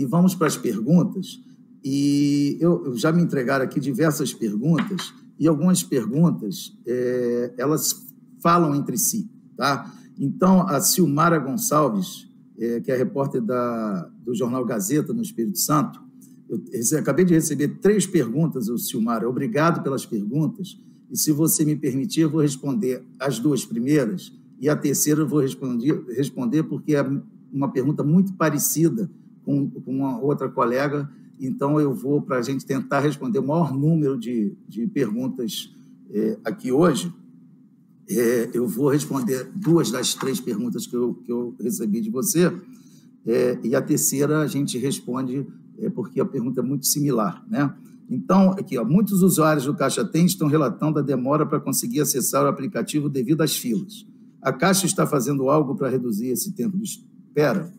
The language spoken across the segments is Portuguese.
e vamos para as perguntas. E eu já me entregaram aqui diversas perguntas, e algumas perguntas, elas falam entre si, tá? Então, a Silmara Gonçalves, que é repórter do Jornal Gazeta, no Espírito Santo, eu acabei de receber 3 perguntas, Silmara. Obrigado pelas perguntas. E, se você me permitir, eu vou responder as 2 primeiras, e a terceira eu vou responder porque é uma pergunta muito parecida com uma outra colega. Então, eu vou, para a gente tentar responder o maior número de perguntas aqui hoje, eu vou responder 2 das 3 perguntas que eu recebi de você, e a terceira a gente responde porque a pergunta é muito similar, né? Então, aqui, muitos usuários do Caixa Tem estão relatando a demora para conseguir acessar o aplicativo devido às filas. A Caixa está fazendo algo para reduzir esse tempo de espera?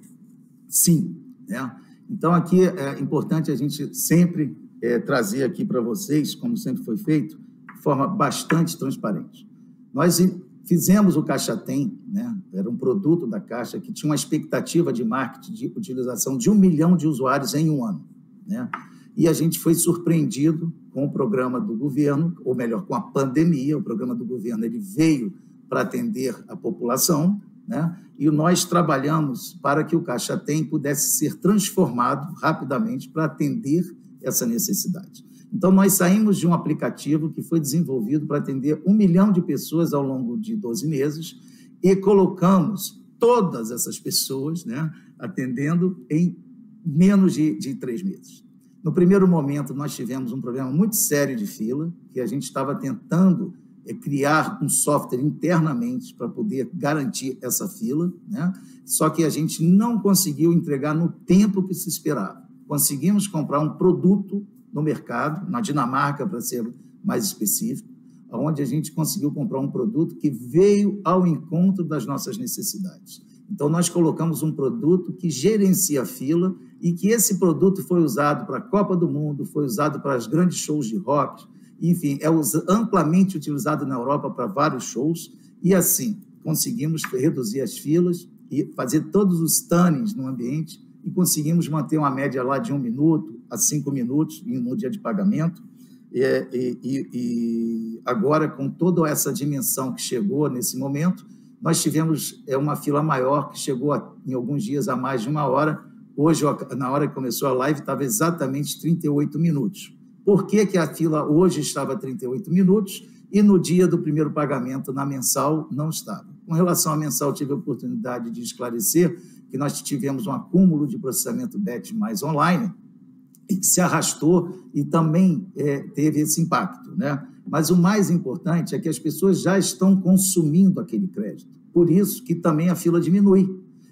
Sim, né? Então, aqui é importante a gente sempre trazer aqui para vocês, como sempre foi feito, de forma bastante transparente. Nós fizemos o Caixa Tem, né? Era um produto da Caixa que tinha uma expectativa de marketing, de utilização de 1 milhão de usuários em um ano, né? E a gente foi surpreendido com o programa do governo, ou melhor, com a pandemia. O programa do governo ele veio para atender a população, né? E nós trabalhamos para que o Caixa Tem pudesse ser transformado rapidamente para atender essa necessidade. Então, nós saímos de um aplicativo que foi desenvolvido para atender 1 milhão de pessoas ao longo de 12 meses e colocamos todas essas pessoas, né, atendendo em menos de 3 meses. No primeiro momento, nós tivemos um problema muito sério de fila, que a gente estava tentando criar um software internamente para poder garantir essa fila, né? Só que a gente não conseguiu entregar no tempo que se esperava. Conseguimos comprar um produto no mercado, na Dinamarca, para ser mais específico, onde a gente conseguiu comprar um produto que veio ao encontro das nossas necessidades. Então, nós colocamos um produto que gerencia a fila e que esse produto foi usado para a Copa do Mundo, foi usado para os grandes shows de rock, enfim, é amplamente utilizado na Europa para vários shows, e assim conseguimos reduzir as filas e fazer todos os tunnings no ambiente, e conseguimos manter uma média lá de 1 minuto a 5 minutos no dia de pagamento. E agora, com toda essa dimensão que chegou nesse momento, nós tivemos uma fila maior, que chegou em alguns dias a mais de 1 hora. Hoje, na hora que começou a live, estava exatamente 38 minutos. Por que a fila hoje estava 38 minutos e no dia do primeiro pagamento, na mensal, não estava? Com relação à mensal, tive a oportunidade de esclarecer que nós tivemos um acúmulo de processamento BET mais online, que se arrastou e também teve esse impacto, né? Mas o mais importante é que as pessoas já estão consumindo aquele crédito, por isso que também a fila diminui.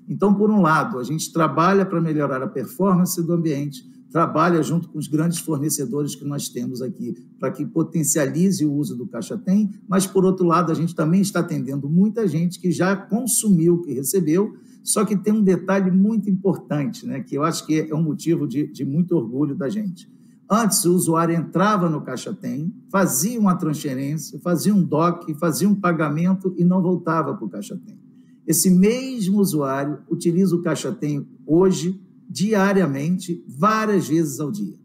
Então, por um lado, a gente trabalha para melhorar a performance do ambiente, trabalha junto com os grandes fornecedores que nós temos aqui, para que potencialize o uso do Caixa Tem, mas, por outro lado, a gente também está atendendo muita gente que já consumiu o que recebeu, só que tem um detalhe muito importante, né, que eu acho que é um motivo de muito orgulho da gente. Antes, o usuário entrava no Caixa Tem, fazia uma transferência, fazia um DOC, fazia um pagamento e não voltava para o Caixa Tem. Esse mesmo usuário utiliza o Caixa Tem hoje, diariamente, várias vezes ao dia,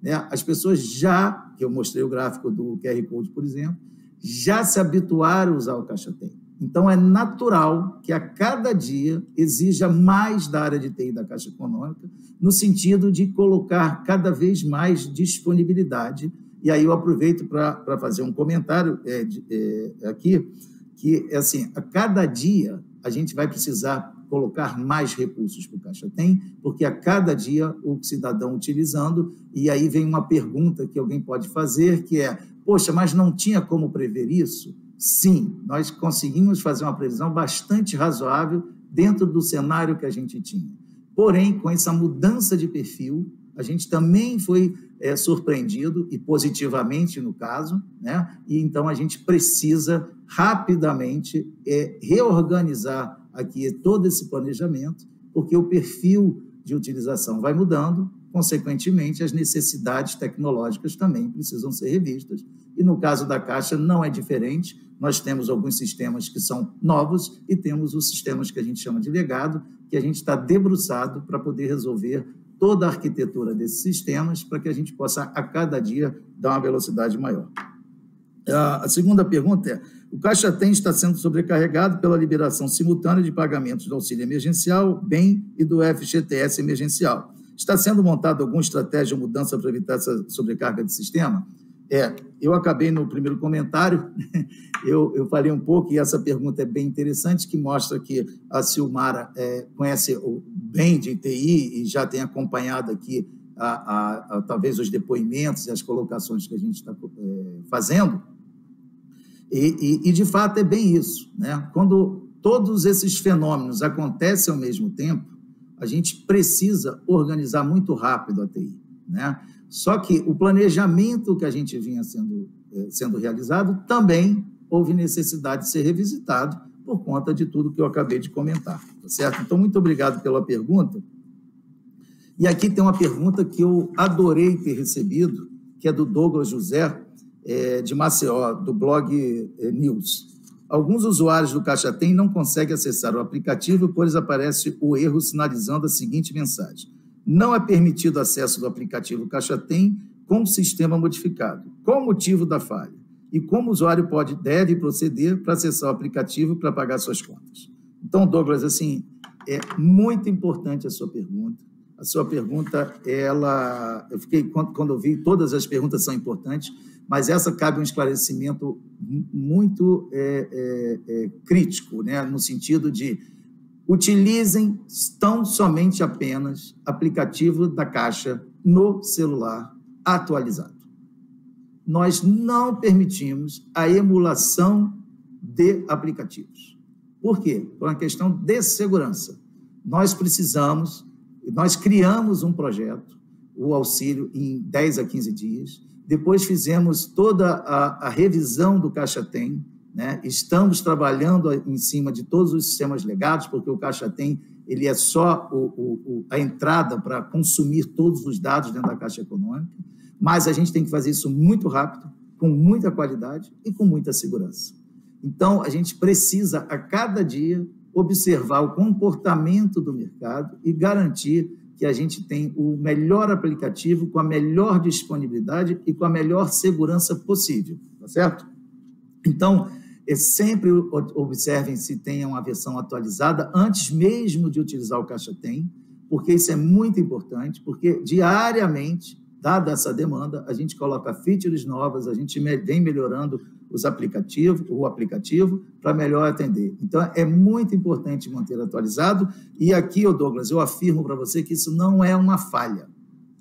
né? As pessoas já, que eu mostrei o gráfico do QR Code, por exemplo, já se habituaram a usar o Caixa Tem. Então, é natural que a cada dia exija mais da área de TI da Caixa Econômica, no sentido de colocar cada vez mais disponibilidade. E aí eu aproveito para fazer um comentário aqui, que, assim, a cada dia a gente vai precisar colocar mais recursos para o Caixa Tem, porque a cada dia o cidadão utilizando, e aí vem uma pergunta que alguém pode fazer, que é, poxa, mas não tinha como prever isso? Sim, nós conseguimos fazer uma previsão bastante razoável dentro do cenário que a gente tinha. Porém, com essa mudança de perfil, a gente também foi surpreendido, e positivamente no caso, né? E então a gente precisa rapidamente reorganizar aqui todo esse planejamento, porque o perfil de utilização vai mudando, consequentemente, as necessidades tecnológicas também precisam ser revistas. E no caso da Caixa não é diferente, nós temos alguns sistemas que são novos e temos os sistemas que a gente chama de legado, que a gente está debruçado para poder resolver toda a arquitetura desses sistemas para que a gente possa, a cada dia, dar uma velocidade maior. A segunda pergunta é: o Caixa Tem está sendo sobrecarregado pela liberação simultânea de pagamentos do auxílio emergencial, BEM e do FGTS emergencial. Está sendo montada alguma estratégia ou mudança para evitar essa sobrecarga de sistema? Eu acabei no primeiro comentário, eu falei um pouco, e essa pergunta é bem interessante, que mostra que a Silmara conhece bem de TI e já tem acompanhado aqui talvez os depoimentos e as colocações que a gente está fazendo. E, de fato, é bem isso, né? Quando todos esses fenômenos acontecem ao mesmo tempo, a gente precisa organizar muito rápido a TI, né? Só que o planejamento que a gente vinha sendo realizado também houve necessidade de ser revisitado por conta de tudo que eu acabei de comentar, tá certo? Então, muito obrigado pela pergunta. E aqui tem uma pergunta que eu adorei ter recebido, que é do Douglas José, de Maceió, do blog News. Alguns usuários do Caixa Tem não conseguem acessar o aplicativo, pois aparece o erro sinalizando a seguinte mensagem: não é permitido acesso do aplicativo Caixa Tem com o sistema modificado. Qual o motivo da falha? E como o usuário deve proceder para acessar o aplicativo para pagar suas contas? Então, Douglas, assim, é muito importante a sua pergunta. A sua pergunta, eu fiquei, quando eu vi, todas as perguntas são importantes, mas essa cabe um esclarecimento muito crítico, né? No sentido de utilizem tão somente apenas aplicativo da Caixa no celular atualizado. Nós não permitimos a emulação de aplicativos. Por quê? Por uma questão de segurança. Nós criamos um projeto, o auxílio, em 10 a 15 dias, depois fizemos toda a revisão do Caixa Tem, né? Estamos trabalhando em cima de todos os sistemas legados, porque o Caixa Tem ele é só a entrada para consumir todos os dados dentro da Caixa Econômica, mas a gente tem que fazer isso muito rápido, com muita qualidade e com muita segurança. Então, a gente precisa, a cada dia, observar o comportamento do mercado e garantir que a gente tem o melhor aplicativo, com a melhor disponibilidade e com a melhor segurança possível, tá certo? Então, sempre observem se tem uma versão atualizada antes mesmo de utilizar o Caixa Tem, porque isso é muito importante, porque diariamente, dada essa demanda, a gente coloca features novas, a gente vem melhorando o aplicativo para melhor atender. Então, é muito importante manter atualizado, e aqui, Douglas, eu afirmo para você que isso não é uma falha,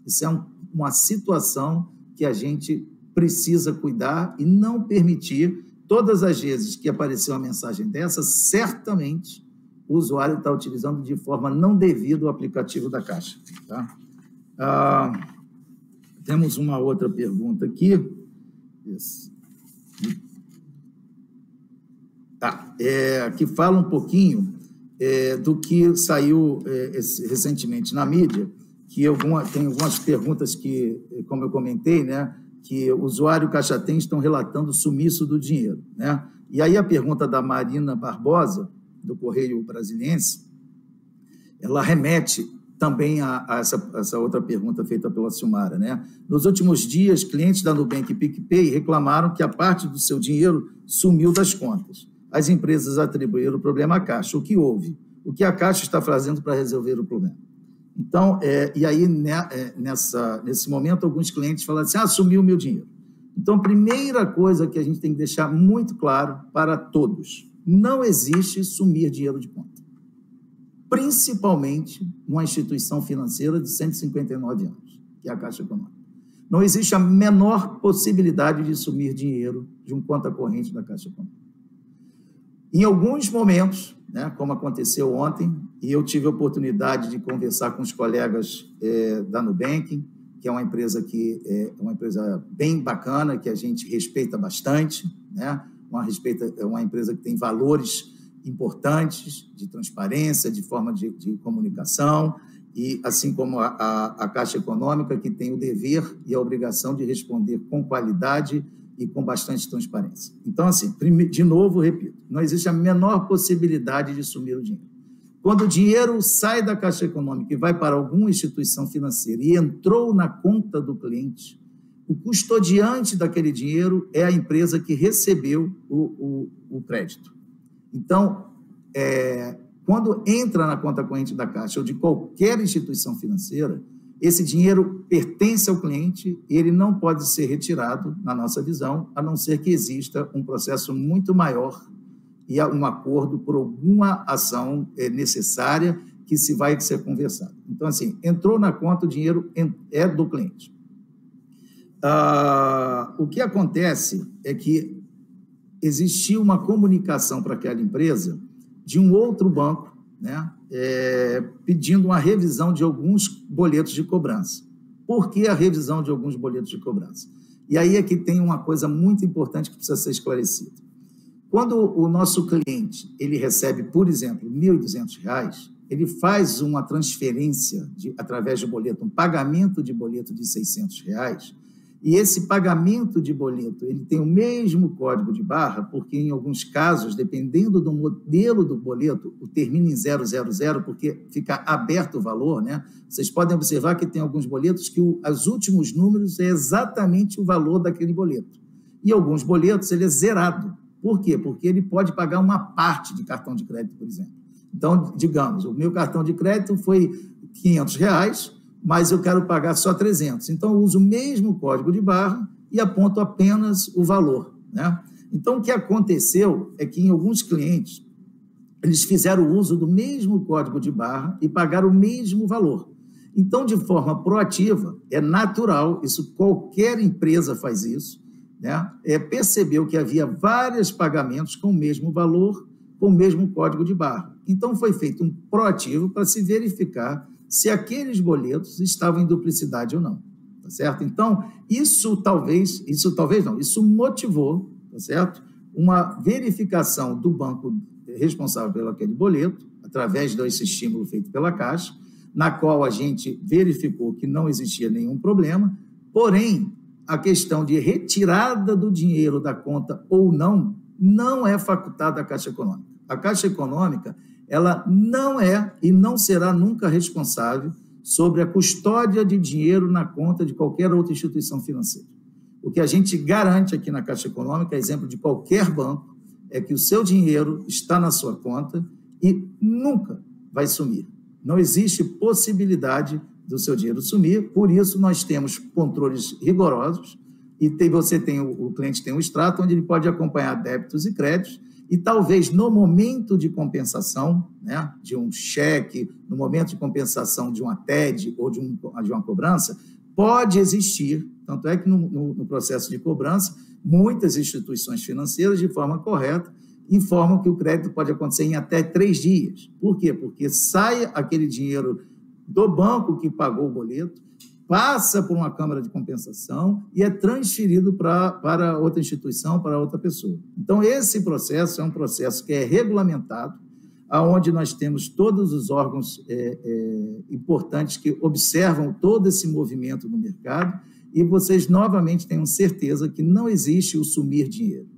isso é uma situação que a gente precisa cuidar e não permitir. Todas as vezes que apareceu uma mensagem dessa, certamente o usuário está utilizando de forma não devida o aplicativo da Caixa. Tá? Temos uma outra pergunta aqui. Que fala um pouquinho do que saiu recentemente na mídia, que tem algumas perguntas que, como eu comentei, né, que o usuário Caixa Tem estão relatando o sumiço do dinheiro, né? E aí a pergunta da Marina Barbosa, do Correio Brasiliense, ela remete também a essa outra pergunta feita pela Silmara, né? Nos últimos dias, clientes da Nubank e PicPay reclamaram que a parte do seu dinheiro sumiu das contas. As empresas atribuíram o problema à Caixa. O que houve? O que a Caixa está fazendo para resolver o problema? Então, e aí, nesse momento, alguns clientes falaram assim: sumiu o meu dinheiro. Então, a primeira coisa que a gente tem que deixar muito claro para todos: não existe sumir dinheiro de conta. Principalmente numa instituição financeira de 159 anos, que é a Caixa Econômica. Não existe a menor possibilidade de sumir dinheiro de uma conta corrente da Caixa Econômica. Em alguns momentos, né, como aconteceu ontem, e eu tive a oportunidade de conversar com os colegas da Nubank, que é uma empresa bem bacana, que a gente respeita bastante, né? É uma empresa que tem valores importantes de transparência, de forma de comunicação, e assim como a Caixa Econômica, que tem o dever e a obrigação de responder com qualidade e com bastante transparência. Então, assim, de novo, repito, não existe a menor possibilidade de sumir o dinheiro. Quando o dinheiro sai da Caixa Econômica e vai para alguma instituição financeira e entrou na conta do cliente, o custodiante daquele dinheiro é a empresa que recebeu o crédito. Então, quando entra na conta corrente da Caixa ou de qualquer instituição financeira, esse dinheiro pertence ao cliente e ele não pode ser retirado, na nossa visão, a não ser que exista um processo muito maior e um acordo por alguma ação necessária que vai ser conversado. Então, assim, entrou na conta, o dinheiro é do cliente. O que acontece é que existia uma comunicação para aquela empresa de um outro banco, né, pedindo uma revisão de alguns boletos de cobrança. Por que a revisão de alguns boletos de cobrança? E aí é que tem uma coisa muito importante que precisa ser esclarecida. Quando o nosso cliente ele recebe, por exemplo, R$ 1.200, ele faz uma transferência através de boleto, um pagamento de boleto de R$ 600, e esse pagamento de boleto ele tem o mesmo código de barra, porque em alguns casos, dependendo do modelo do boleto, termina em 000, porque fica aberto o valor, né? Vocês podem observar que tem alguns boletos que os últimos números é exatamente o valor daquele boleto. E alguns boletos ele é zerado. Por quê? Porque ele pode pagar uma parte de cartão de crédito, por exemplo. Então, digamos, o meu cartão de crédito foi R$ 500, mas eu quero pagar só 300. Então, eu uso o mesmo código de barra e aponto apenas o valor, né? Então, o que aconteceu é que em alguns clientes, eles fizeram uso do mesmo código de barra e pagaram o mesmo valor. Então, de forma proativa, é natural, isso qualquer empresa faz isso, né? Percebeu que havia vários pagamentos com o mesmo valor, com o mesmo código de barra. Então, foi feito um proativo para se verificar se aqueles boletos estavam em duplicidade ou não, tá certo? Então, isso motivou, tá certo? Uma verificação do banco responsável pelo aquele boleto, através desse estímulo feito pela Caixa, na qual a gente verificou que não existia nenhum problema, porém, a questão de retirada do dinheiro da conta ou não é facultada à Caixa Econômica. A Caixa Econômica, ela não é e não será nunca responsável sobre a custódia de dinheiro na conta de qualquer outra instituição financeira. O que a gente garante aqui na Caixa Econômica, exemplo de qualquer banco, é que o seu dinheiro está na sua conta e nunca vai sumir. Não existe possibilidade do seu dinheiro sumir, por isso nós temos controles rigorosos e o cliente tem um extrato onde ele pode acompanhar débitos e créditos e talvez no momento de compensação, né, de um cheque, no momento de compensação de uma TED ou de uma cobrança, pode existir, tanto é que no processo de cobrança, muitas instituições financeiras, de forma correta, informam que o crédito pode acontecer em até 3 dias. Por quê? Porque sai aquele dinheiro do banco que pagou o boleto, passa por uma câmara de compensação e é transferido para outra instituição, para outra pessoa. Então, esse processo é um processo que é regulamentado, onde nós temos todos os órgãos importantes que observam todo esse movimento no mercado e vocês, novamente, tenham certeza que não existe o sumir dinheiro.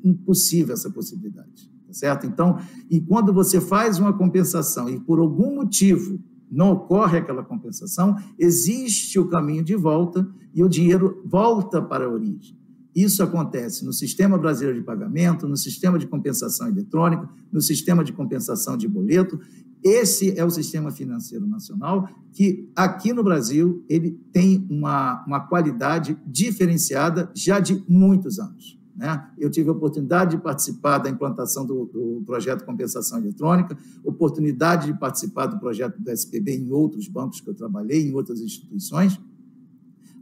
Impossível essa possibilidade, tá certo? Então, e quando você faz uma compensação e, por algum motivo, não ocorre aquela compensação, existe o caminho de volta e o dinheiro volta para a origem. Isso acontece no Sistema Brasileiro de Pagamento, no Sistema de Compensação Eletrônica, no Sistema de Compensação de Boleto. Esse é o Sistema Financeiro Nacional, que aqui no Brasil ele tem uma qualidade diferenciada já de muitos anos, né? Eu tive a oportunidade de participar da implantação do projeto de compensação eletrônica, oportunidade de participar do projeto do SPB em outros bancos que eu trabalhei, em outras instituições,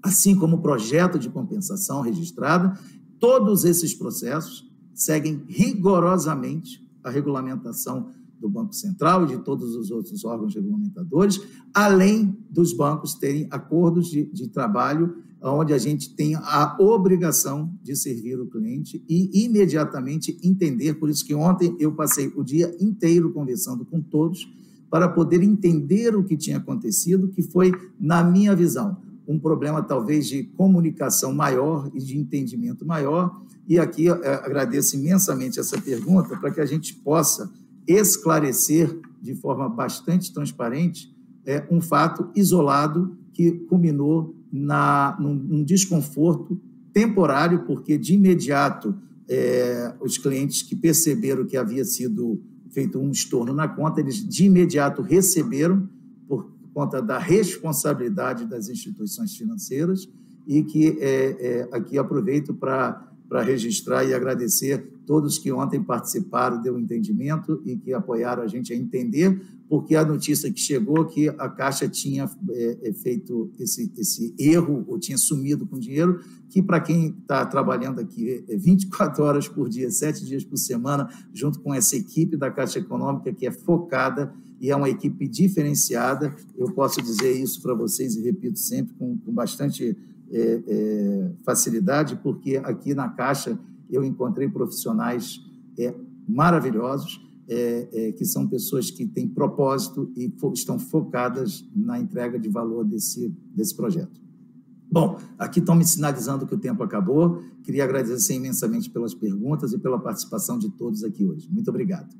assim como o projeto de compensação registrada. Todos esses processos seguem rigorosamente a regulamentação do Banco Central e de todos os outros órgãos regulamentadores, além dos bancos terem acordos de trabalho onde a gente tem a obrigação de servir o cliente e imediatamente entender. Por isso que ontem eu passei o dia inteiro conversando com todos para poder entender o que tinha acontecido, que foi, na minha visão, um problema talvez de comunicação maior e de entendimento maior. E aqui agradeço imensamente essa pergunta para que a gente possa esclarecer de forma bastante transparente, um fato isolado que culminou num desconforto temporário, porque de imediato os clientes que perceberam que havia sido feito um estorno na conta, eles de imediato receberam por conta da responsabilidade das instituições financeiras e que aqui aproveito para registrar e agradecer todos que ontem participaram do entendimento e que apoiaram a gente a entender, porque a notícia que chegou que a Caixa tinha feito esse erro ou tinha sumido com dinheiro, que para quem está trabalhando aqui 24 horas por dia, 7 dias por semana, junto com essa equipe da Caixa Econômica, que é focada e é uma equipe diferenciada, eu posso dizer isso para vocês e repito sempre com bastante facilidade, porque aqui na Caixa eu encontrei profissionais maravilhosos, que são pessoas que têm propósito e estão focadas na entrega de valor desse projeto. Bom, aqui estão me sinalizando que o tempo acabou. Queria agradecer imensamente pelas perguntas e pela participação de todos aqui hoje. Muito obrigado.